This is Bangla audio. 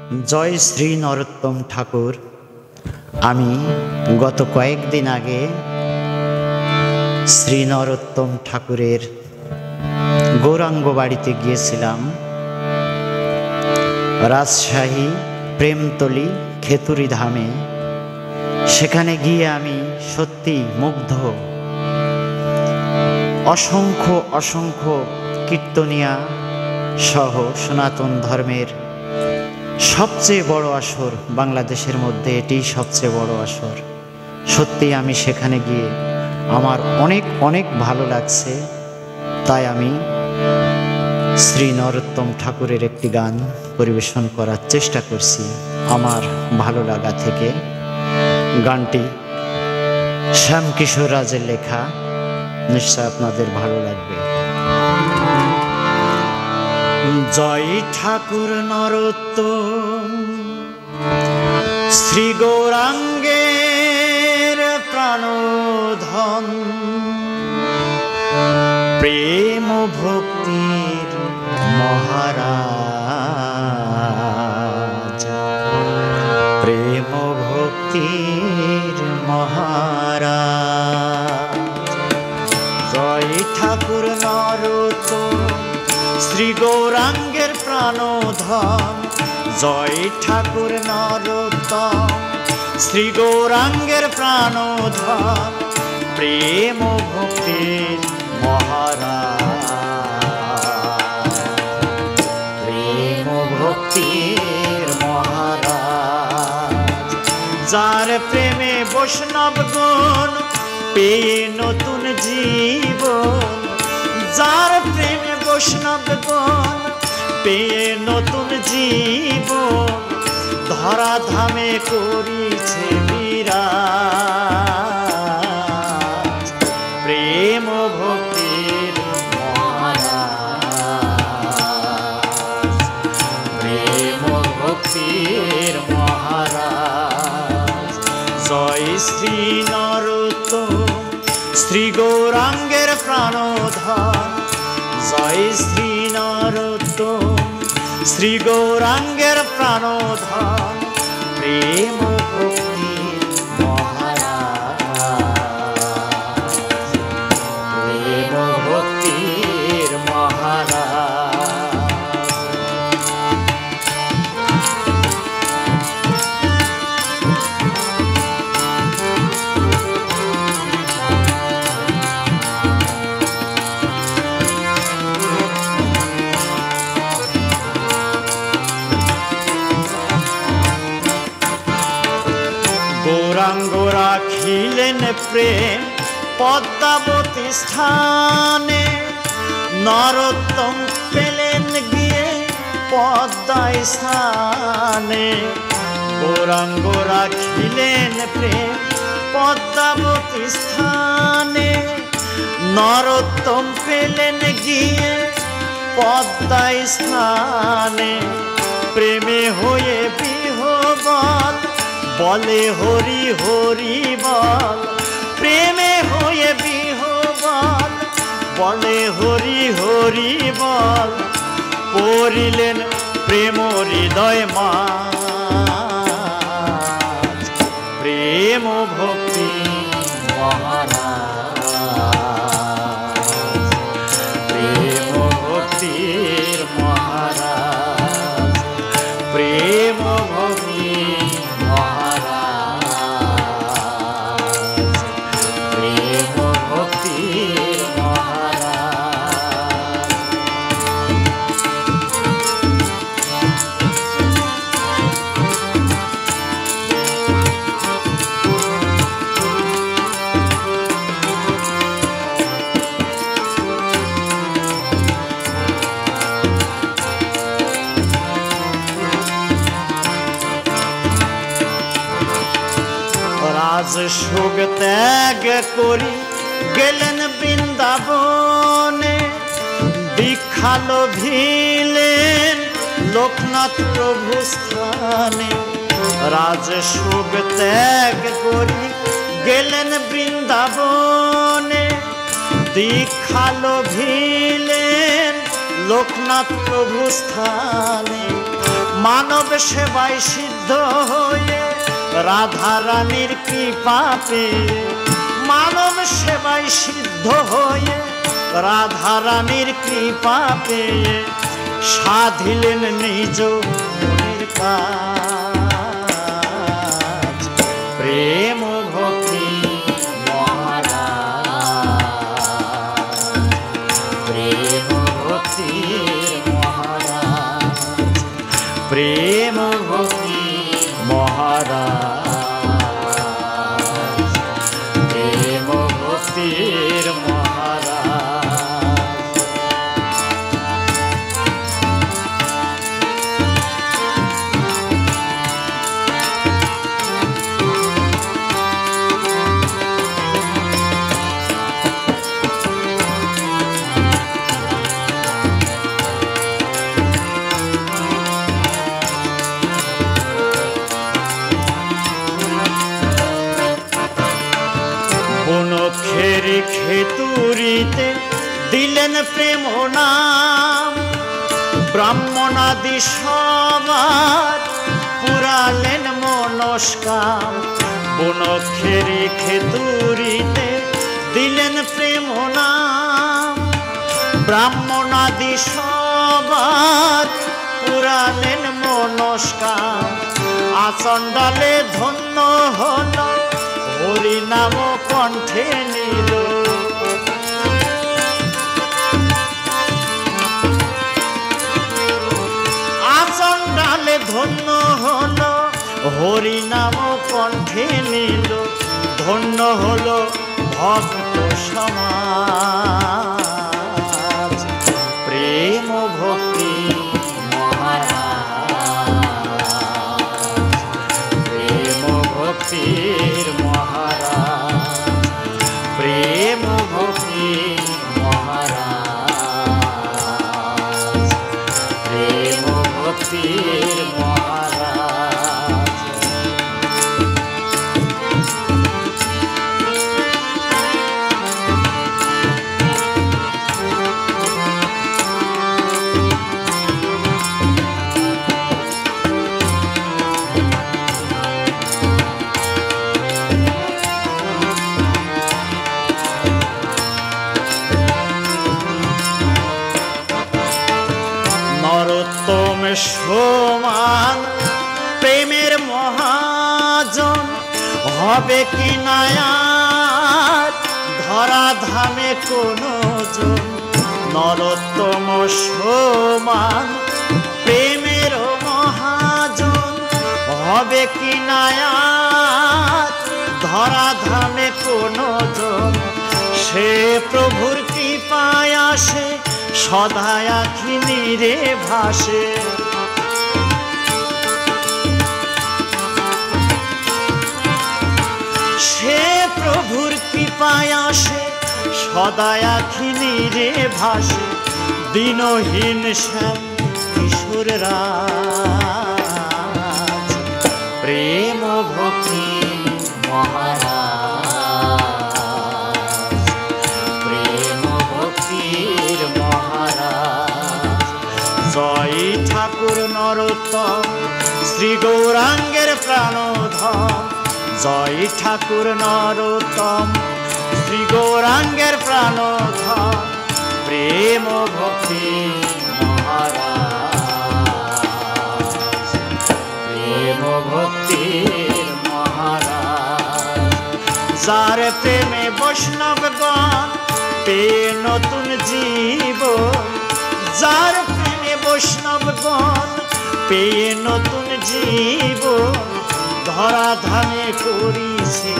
জয় শ্রী নরোত্তম ঠাকুর। আমি গত কয়েকদিন আগে শ্রী নরোত্তম ঠাকুরের গৌরাঙ্গ বাড়িতে গিয়েছিলাম। রাজশাহী প্রেমতলী খেতুরি ধামে। সেখানে গিয়ে আমি সত্যি মুগ্ধ। অসংখ্য অসংখ্য কীর্তনিয়া সহ সনাতন ধর্মের সবচেয়ে বড় আসর, বাংলাদেশের মধ্যে এটিই সবচেয়ে বড় আসর। সত্যি আমি সেখানে গিয়ে আমার অনেক অনেক ভালো লাগছে। তাই আমি শ্রী নরোত্তম ঠাকুরের একটি গান পরিবেশন করার চেষ্টা করছি আমার ভালো লাগা থেকে। গানটি শ্যামকিশোর রাজের লেখা, নিশ্চয় আপনাদের ভালো লাগবে। জয় ঠাকুর নরোত্তম, শ্রী গৌরাঙ্গের প্রাণধন, প্রেম ভক্তির মহারাজ, প্রেম ভক্তির মহারাজ। জয় ঠাকুর নরোত্তম, শ্রী গৌরাঙ্গের প্রাণধন। জয় ঠাকুর নরোত্তম, শ্রী গৌরাঙ্গের প্রাণধন, প্রেম ভক্তির মহারাজ, প্রেম ভক্তির মহারাজ। যার প্রেমে বৈষ্ণব গণ পেয়ে নতুন জীবন, যার প্রেমে বৈষ্ণব গণ পেয়ে নতুন জীবন, ধরা ধামে করিছে বিরাজ, প্রেম ভক্তির মহারাজ, প্রেম ভক্তির মহারাজ। জয় শ্রী নরোত্তম, শ্রী গৌরাঙ্গের প্রাণধন। জয় শ্রী নরোত্তম, শ্রী গৌরাঙ্গের প্রাণধন, প্রেম ভক্তির মহারাজ, প্রেম ভক্তির মহারাজ। গৌরাঙ্গ রাখিলেন প্রেম পদ্মাবতী স্থানে, নরোত্তম পেলেন গিয়ে পদ্মায় স্থানে। গৌরাঙ্গ রাখিলেন প্রেম পদ্মাবতী স্থানে, নরোত্তম পেলেন গিয়ে পদ্মায় স্থানে। প্রেমে হয়ে বিহবল বলে হরি হরি বল, প্রেমে হয়ে বিহবল বলে হরি হরি বল। পড়িলেন প্রেম হৃদয় মাঝ, প্রেম ভক্তি মহারাজ, প্রেম ভক্তির মহারাজ, প্রেম ভক্তি মহারাজ, প্রেম ভক্তির মহারাজ। রাজসুখ ত্যাগ করি গেলেন বৃন্দাবনে, দীক্ষা লোভিলেন লোকনাথ প্রভু স্থানে। রাজসুখ ত্যাগ করি গেলেন বৃন্দাবনে, দীক্ষা লোভিলেন লোকনাথ প্রভু স্থানে। মানব সেবায় সিদ্ধ হয়ে রাধা রানীর কৃপা পেয়ে, মানব সেবায় সিদ্ধ হয়ে রাধা রানীর কৃপা পেয়ে সাধিলেন নিজ মনের কাজ। প্রেম ভক্তি মহারাজ, প্রেম ভক্তি মহারাজ, প্রেম ভক্তি মহারাজ, প্রেম ভক্তির মহারাজ। বনক্ষের খেতুরিতে দিলেন প্রেম নাম, ব্রাহ্মণাদি সবার পুরালেন মনস্কাম। বনক্ষের খেতুরিতে দিলেন প্রেম নাম, ব্রাহ্মণাদি সবার পুরালেন মনস্কাম। আচণ্ডালে ধন্য হল হরি নাম কণ্ঠে নিল, আচণ্ডালে ধন্য হল হরি নাম কণ্ঠে নিল। ধন্য হল ভক্ত সমাজ, প্রেম ভক্তি মহারাজ, প্রেম ভক্তির মহারাজ, প্রেম ভক্তি মহারাজ, প্রেম ভক্তির মহারাজ। নরোত্তম সমান প্রেমের মহাজন হবে কি নায়ার ধরা ধামে কোনো জন। নরোত্তম সমান প্রেমের মহাজন হবে কি নায়ার ধরা ধামে কোনো জন। সে প্রভুর কৃপায় আসে সদা আখি নীরে ভাসে, সে প্রভুর কৃপায় আসে সদা আখি নীরে ভাসে। দিনহীন শ্যাম কিশোর রাজ, প্রেম ভক্তি মহারাজ, প্রেম ভক্তির মহারাজ। জয় ঠাকুর নরোত্তম শ্রী গৌরাঙ্গের প্রাণধন, জয় ঠাকুর নরোত্তম শ্রী গৌরাঙ্গের প্রাণধন। প্রেম ভক্তি মহারাজ, প্রেম ভক্তির মহারাজ। যার প্রেমে বৈষ্ণবগণ পেয়ে নতুন জীবন, যার প্রেমে বৈষ্ণবগণ পেয়ে নতুন জীবন। ধরা ধামে করিছে